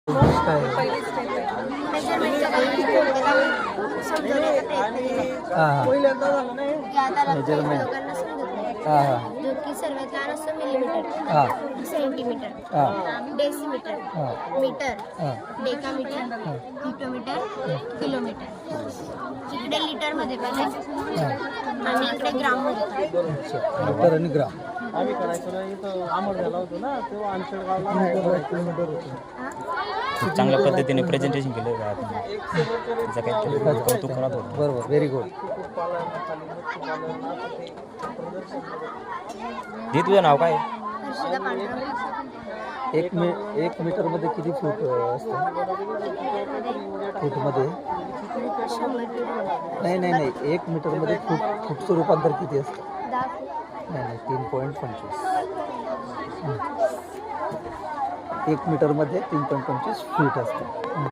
काय जो की सर्वात लहान असतो millimetre, centimetre, decimetre, metre, decametre, hectometre, kilometre. इकडे लिटर मध्ये पाहिजे आणि इकडे ग्राम मध्ये. मीटर आणि ग्राम. आम्ही करायचो ना, इथं आमर झाला होतो ना, तेव्हा आमच्यागावला किलोमीटर होतं. खूप चांगल्या पद्धतीने प्रेझेंटेशन केलं त्याचं काहीतरी कौतुक करत होतं. बरोबर, व्हेरी गुड. दे तुझं नाव काय? हर्षदा पांडुरंग. एक मीटरमध्ये किती फूट असतं? फूटमध्ये? 100. नाही, 1 मीटरमध्ये फूटचं रूपांतर किती असतं? 10 फूट. नाही 3.25. 1 मीटरमध्ये 3.25 फूट असतं.